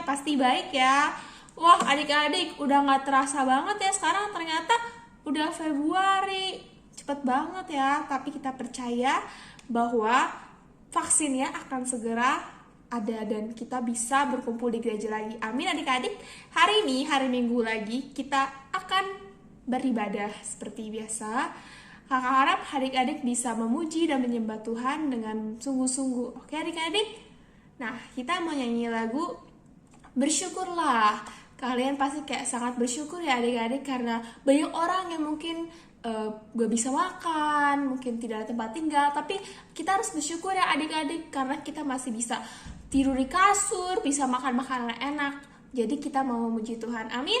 Pasti baik ya. Wah adik-adik, udah gak terasa banget ya sekarang ternyata udah Februari. Cepet banget ya, tapi kita percaya bahwa vaksinnya akan segera ada dan kita bisa berkumpul di gereja lagi. Amin adik-adik. Hari ini, hari Minggu lagi, kita akan beribadah seperti biasa. Kakak harap adik-adik bisa memuji dan menyembah Tuhan dengan sungguh-sungguh. Oke adik-adik? Nah, kita mau nyanyi lagu Bersyukurlah. Kalian pasti kayak sangat bersyukur ya adik-adik karena banyak orang yang mungkin gak bisa makan, mungkin tidak ada tempat tinggal. Tapi kita harus bersyukur ya adik-adik karena kita masih bisa tidur di kasur, bisa makan makanan enak. Jadi kita mau memuji Tuhan. Amin.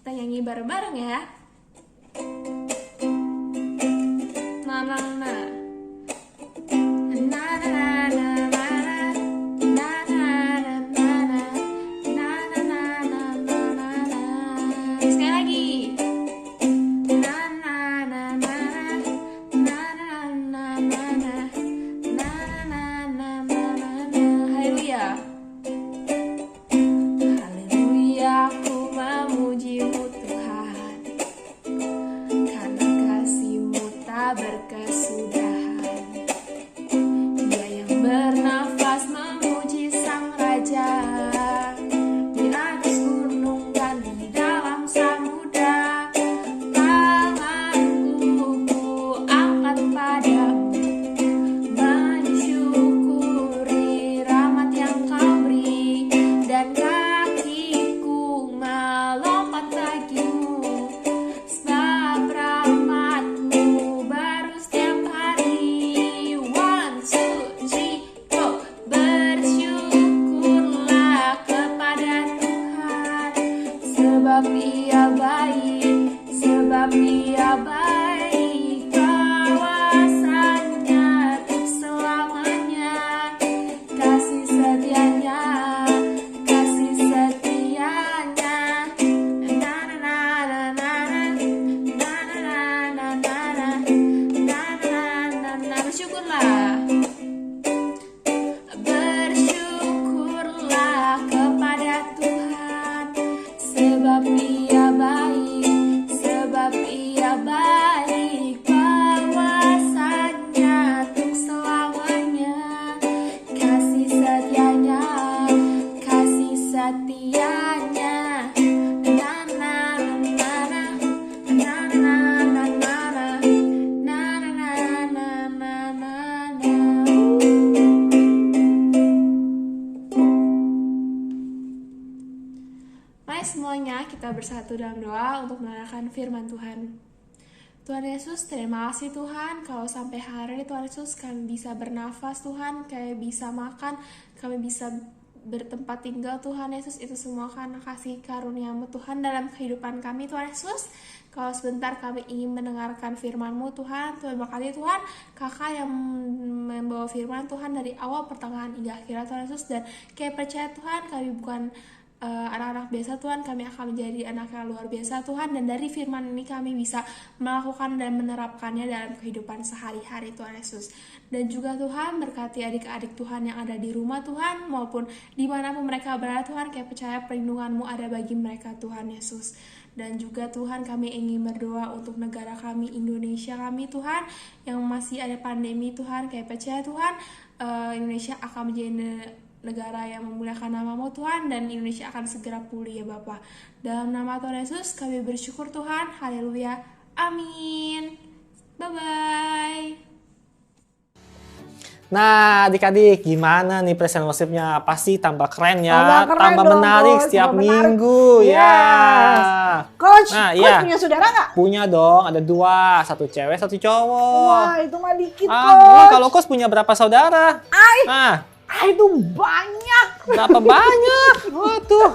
Kita nyanyi bareng-bareng ya. Na na na. Na na na na. Semuanya kita bersatu dalam doa untuk mendengarkan firman Tuhan. Tuhan Yesus, terima kasih Tuhan kalau sampai hari ini Tuhan Yesus kami bisa bernafas Tuhan, kami bisa makan, kami bisa bertempat tinggal Tuhan Yesus, itu semua karena kasih karunia-Mu Tuhan dalam kehidupan kami Tuhan Yesus. Kalau sebentar kami ingin mendengarkan firman-Mu Tuhan, terima kasih Tuhan, kakak yang membawa firman Tuhan dari awal pertengahan hingga akhir Tuhan Yesus, dan kami percaya Tuhan kami bukan anak-anak biasa Tuhan, kami akan menjadi anak yang luar biasa Tuhan, dan dari firman ini kami bisa melakukan dan menerapkannya dalam kehidupan sehari-hari Tuhan Yesus. Dan juga Tuhan berkati adik-adik Tuhan yang ada di rumah Tuhan maupun dimanapun mereka berada Tuhan, kami percaya perlindungan-Mu ada bagi mereka Tuhan Yesus. Dan juga Tuhan kami ingin berdoa untuk negara kami Indonesia kami Tuhan yang masih ada pandemi Tuhan, kami percaya Tuhan Indonesia akan menjadi negara yang memuliakan nama-Mu Tuhan, dan Indonesia akan segera pulih ya Bapa. Dalam nama Tuhan Yesus kami bersyukur Tuhan. Haleluya. Amin. Bye-bye. Nah adik-adik, gimana nih present worship-nya? Pasti tambah keren ya, tambah menarik setiap minggu ya. Coach, Coach punya saudara nggak? Punya dong, ada 2, 1 cewek, 1 cowok. Wah itu mah dikit Coach. Kalau Coach punya berapa saudara? Itu banyak. Berapa banyak? Waduh.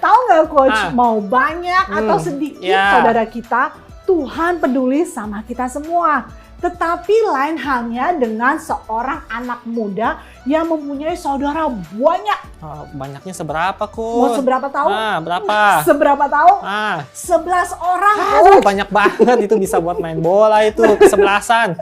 Tahu nggak Coach, mau banyak atau sedikit saudara kita, Tuhan peduli sama kita semua. Tetapi lain halnya dengan seorang anak muda yang mempunyai saudara banyak. Banyaknya seberapa, Coach? Mau seberapa tahu? Berapa? Seberapa tahu? 11 orang, Coach. Banyak banget, itu bisa buat main bola itu, kesebelasan.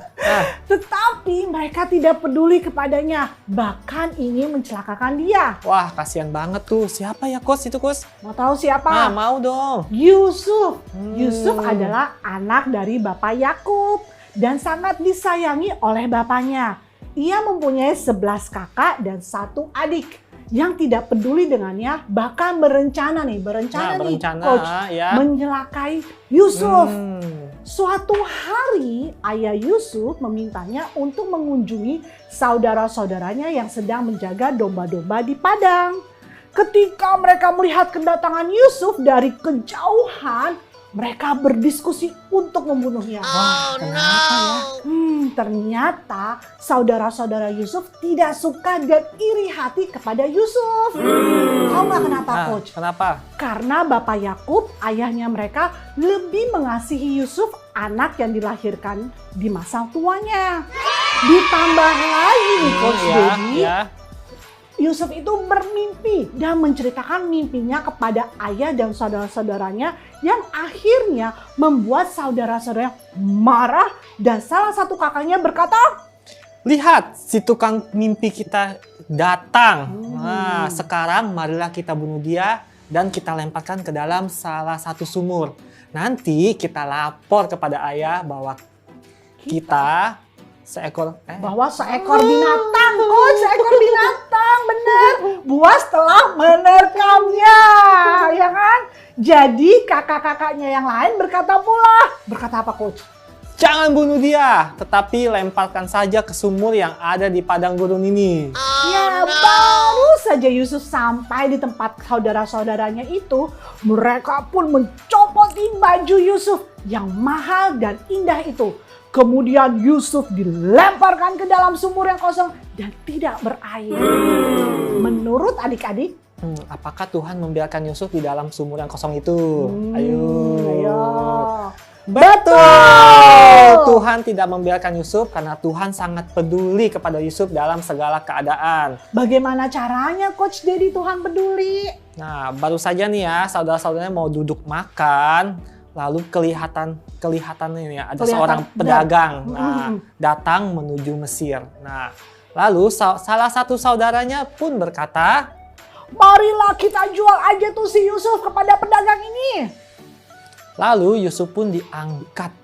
Tetapi mereka tidak peduli kepadanya, bahkan ingin mencelakakan dia. Wah, kasihan banget tuh. Siapa ya, Coach? Itu, Coach? Mau tahu siapa? Mau dong. Yusuf. Yusuf adalah anak dari Bapak Yakub dan sangat disayangi oleh bapaknya. Ia mempunyai 11 kakak dan 1 adik yang tidak peduli dengannya, bahkan berencana nih, Coach, ya, mencelakai Yusuf. Suatu hari ayah Yusuf memintanya untuk mengunjungi saudara-saudaranya yang sedang menjaga domba-domba di padang. Ketika mereka melihat kedatangan Yusuf dari kejauhan, mereka berdiskusi untuk membunuhnya. Wah, kenapa ya? Ternyata saudara-saudara Yusuf tidak suka dan iri hati kepada Yusuf. Tahu nggak kenapa, Coach? Kenapa? Karena Bapak Yakub, ayahnya mereka, lebih mengasihi Yusuf, anak yang dilahirkan di masa tuanya. Ditambah lagi nih, Coach Dedi, Yusuf itu bermimpi dan menceritakan mimpinya kepada ayah dan saudara-saudaranya yang akhirnya membuat saudara-saudaranya marah dan salah satu kakaknya berkata, "Lihat, si tukang mimpi kita datang. Nah, sekarang marilah kita bunuh dia dan kita lemparkan ke dalam salah satu sumur. Nanti kita lapor kepada ayah bahwa kita seekor binatang, Coach, seekor binatang, bener. Buas telah menerkamnya, ya kan? Jadi kakak-kakaknya yang lain berkata apa, Coach? Jangan bunuh dia, tetapi lemparkan saja ke sumur yang ada di padang gurun ini." Ya, baru saja Yusuf sampai di tempat saudara-saudaranya itu, mereka pun mencopoti baju Yusuf yang mahal dan indah itu. Kemudian Yusuf dilemparkan ke dalam sumur yang kosong dan tidak berair. Menurut adik-adik, apakah Tuhan membiarkan Yusuf di dalam sumur yang kosong itu? Ayo. Betul! Tuhan tidak membiarkan Yusuf karena Tuhan sangat peduli kepada Yusuf dalam segala keadaan. Bagaimana caranya, Coach Dedi, Tuhan peduli? Nah, baru saja nih ya, saudara-saudaranya mau duduk makan. Lalu kelihatan ini ya, ada seorang pedagang datang menuju Mesir. Nah, lalu salah satu saudaranya pun berkata, "Marilah kita jual aja tuh si Yusuf kepada pedagang ini." Lalu Yusuf pun diangkat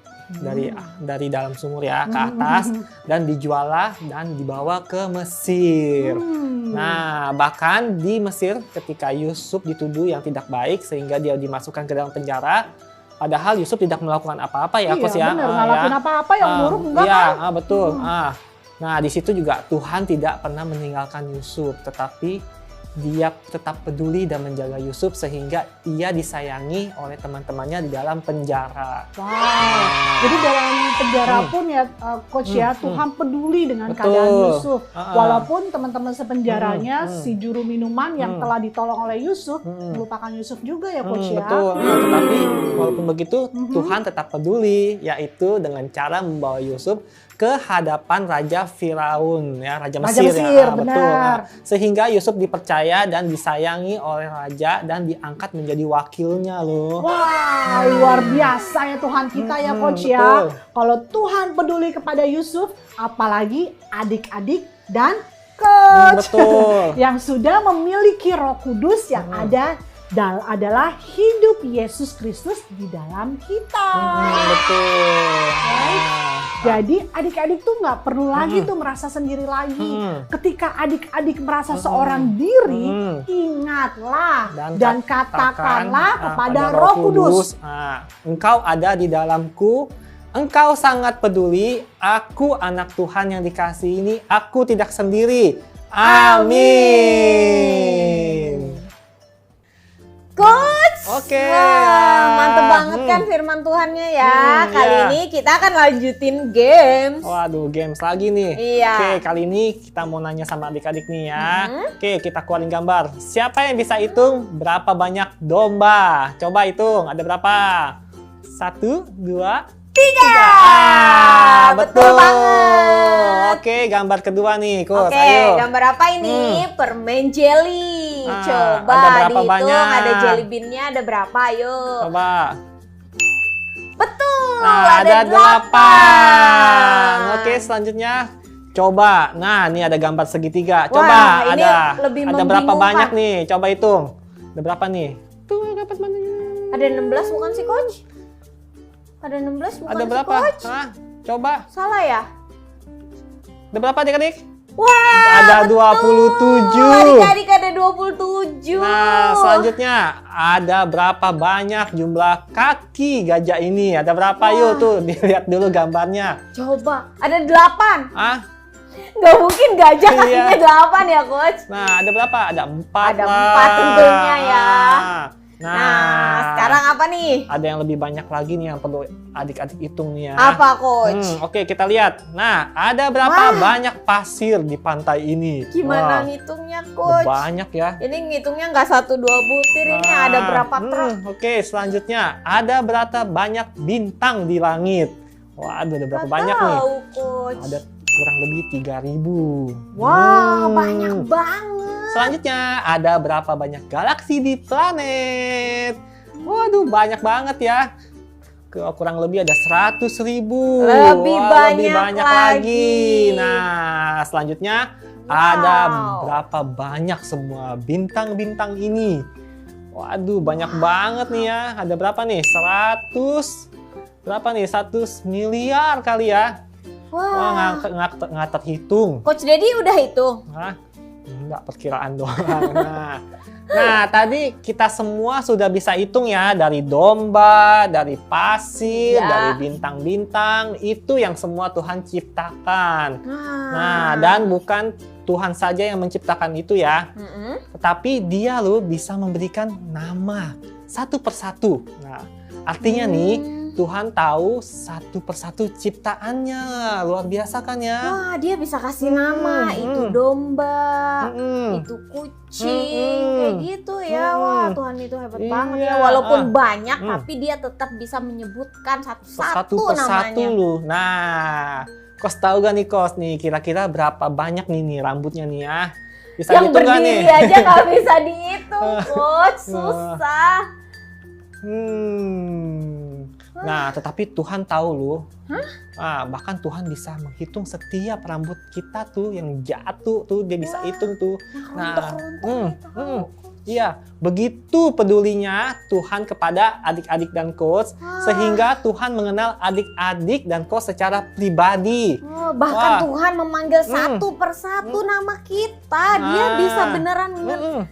dari dalam sumur ya ke atas dan dijualah dan dibawa ke Mesir. Nah, bahkan di Mesir ketika Yusuf dituduh yang tidak baik sehingga dia dimasukkan ke dalam penjara. Padahal Yusuf tidak melakukan apa-apa ya, Coach ya. Benar, ngelakuin apa-apa yang buruk enggak kan? Iya, betul. Nah, di situ juga Tuhan tidak pernah meninggalkan Yusuf, tetapi Dia tetap peduli dan menjaga Yusuf sehingga ia disayangi oleh teman-temannya di dalam penjara. Wow. Jadi dalam penjara pun ya, Coach ya, Tuhan peduli dengan keadaan Yusuf. Walaupun teman-teman sepenjaranya si juru minuman yang telah ditolong oleh Yusuf melupakan Yusuf juga ya, Coach ya. Betul. Tetapi walaupun begitu Tuhan tetap peduli, yaitu dengan cara membawa Yusuf ke hadapan Raja Firaun ya, Raja Mesir ya. Betul. Sehingga Yusuf dipercaya dan disayangi oleh raja dan diangkat menjadi wakilnya loh. Wah, luar biasa ya Tuhan kita ya, Coach ya. Kalau Tuhan peduli kepada Yusuf, apalagi adik-adik dan Coach yang sudah memiliki Roh Kudus yang adalah hidup Yesus Kristus di dalam kita. Betul. Jadi adik-adik tuh nggak perlu lagi tuh merasa sendiri lagi. Ketika adik-adik merasa seorang diri, ingatlah dan katakanlah kepada Roh Kudus. Engkau ada di dalamku, engkau sangat peduli, aku anak Tuhan yang dikasihi ini, aku tidak sendiri. Amin. Coach, Oke. Mantep banget kan firman Tuhannya ya. Kali ini kita akan lanjutin games. Waduh, games lagi nih. Iya. Oke, kali ini kita mau nanya sama adik-adik nih ya. Oke, kita keluarin gambar. Siapa yang bisa hitung berapa banyak domba? Coba hitung, ada berapa? 1, 2, Betul banget. Oke, gambar kedua nih, Coach. Oke, Ayo. gambar apa ini? Permen jelly. Ah, Coba ada berapa dihitung, banyak? ada jelly bean-nya ada berapa? Ayo. Coba. Betul, Nah, ada ada 8. Oke, selanjutnya coba. Nah, ini ada gambar segitiga. Coba Wah, ini ada. lebih Ada berapa membingungkan. banyak nih? Coba hitung. Ada berapa nih? Tuh, dapat mana? Ada 16 bukan sih, Coach? Ada 16 bukan Ada sih, berapa? Coach? Hah? Coba. Salah ya? Ada berapa adik-adik? Wah, Ada betul. 27. Adik-adik ada 27. Nah, selanjutnya ada berapa banyak jumlah kaki gajah ini? Ada berapa? Yuk tuh dilihat dulu gambarnya. Coba, ada 8. Ah, Nggak mungkin gajah Iya. kakinya 8 ya, Coach? nah ada berapa? Ada 4 Ada lah. 4 tentunya ya. Nah, sekarang apa nih? ada yang lebih banyak lagi nih yang perlu adik-adik hitung nih ya. Apa, Coach? Oke, kita lihat. Nah, ada berapa banyak pasir di pantai ini? Gimana Wah, ngitungnya, ada Coach? banyak ya. Ini ngitungnya nggak 1-2 butir, ini ada berapa truk? Oke, selanjutnya ada berapa banyak bintang di langit? Wah, ada berapa Nggak banyak nih? tahu, Coach. Ada kurang lebih 3.000. Wah, banyak banget. Selanjutnya ada berapa banyak galaksi di planet? Waduh, banyak banget ya. Kurang lebih ada 100.000. Lebih Wah, banyak lagi. lagi. Nah, selanjutnya Wow. ada berapa banyak semua bintang-bintang ini? Waduh, banyak banget nih ya. Ada berapa nih? 100. Berapa nih? 100 miliar kali ya. Wah, nggak terhitung. Coach Dedi udah hitung. Hah? Enggak, perkiraan doang. Nah, tadi kita semua sudah bisa hitung ya, dari domba, dari pasir, Ya. dari bintang-bintang, itu yang semua Tuhan ciptakan. Nah, Ah. dan bukan Tuhan saja yang menciptakan itu ya, Mm-mm. tetapi Dia loh bisa memberikan nama satu persatu. Nah, artinya nih, Tuhan tahu satu persatu ciptaannya. Luar biasa kan ya? Wah, dia bisa kasih nama. Itu domba, Mm-mm. itu kucing, kayak gitu ya. Wah, Tuhan itu hebat Iya, banget ya. Walaupun banyak, Mm. tapi dia tetap bisa menyebutkan Satu satu-satu persatu namanya. lu. Nah, Kos tahu gak nih Kos nih kira-kira berapa banyak nih rambutnya nih ya? Bisa Yang hitung gak nih? berdiri aja nggak bisa dihitung, Coach. Susah. Nah, tetapi Tuhan tahu loh. Bahkan Tuhan bisa menghitung setiap rambut kita tuh yang jatuh tuh, dia bisa hitung tuh. Iya, begitu pedulinya Tuhan kepada adik-adik dan coach, sehingga Tuhan mengenal adik-adik dan coach secara pribadi. Bahkan Tuhan memanggil satu persatu nama kita. Dia bisa beneran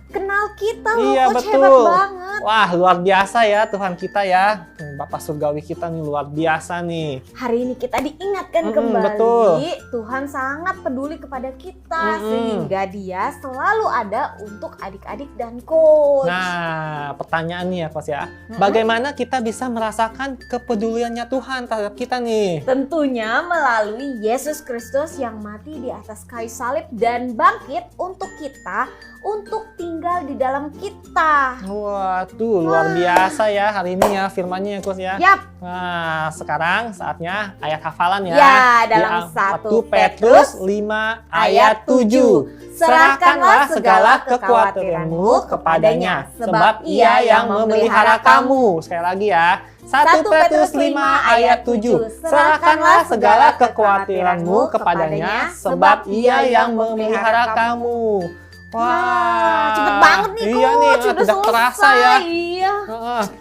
kenal kita loh, Iya, Coach. betul. Hebat banget. Wah, luar biasa ya Tuhan kita ya. Bapak surgawi kita nih luar biasa nih. Hari ini kita diingatkan kembali, betul. Tuhan sangat peduli kepada kita, sehingga dia selalu ada untuk adik-adik dan coach. Nah, pertanyaannya ya Coach ya. Bagaimana kita bisa merasakan kepeduliannya Tuhan terhadap kita nih? Tentunya melalui Yesus Kristus yang mati di atas kayu salib dan bangkit untuk kita, untuk tinggal di dalam kita. Wah, tuh luar biasa ya hari ini ya firman-Nya ya Coach ya. Yap. Nah, sekarang saatnya ayat hafalan ya. Ya, dalam Di 1 Petrus 5 ayat 7. Serahkanlah segala kekhawatiranmu kepadanya, sebab Ia yang memelihara kamu. Sekali lagi ya. 1 Petrus 5 ayat 7. Serahkanlah segala kekhawatiranmu kepadanya, sebab Ia yang memelihara kamu. Wah, cepet banget nih iya Coach, nih, sudah tidak terasa ya. Iya.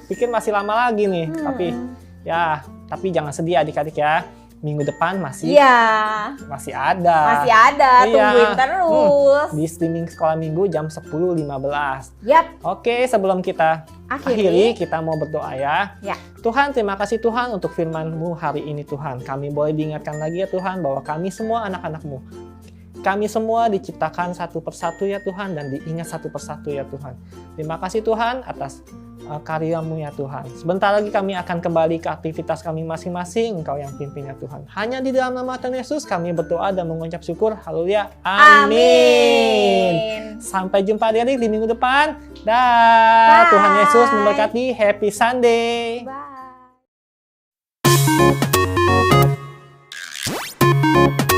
Pikir masih lama lagi nih, tapi jangan sedih adik-adik ya. Minggu depan masih ada. Masih ada, Iya. tungguin terus. Di streaming Sekolah Minggu jam 10.15. Yap. Oke, sebelum kita akhiri, kita mau berdoa ya. Ya. Tuhan, terima kasih Tuhan untuk firman-Mu hari ini Tuhan. Kami boleh diingatkan lagi ya Tuhan bahwa kami semua anak-anak-Mu. Kami semua diciptakan satu persatu ya Tuhan dan diingat satu persatu ya Tuhan. Terima kasih Tuhan atas karya-Mu ya Tuhan. Sebentar lagi kami akan kembali ke aktivitas kami masing-masing. Engkau yang pimpin ya Tuhan. Hanya di dalam nama Tuhan Yesus kami berdoa dan mengucap syukur. Haleluya. Amin. Sampai jumpa di minggu depan. Dah. Tuhan Yesus memberkati. Happy Sunday. Bye.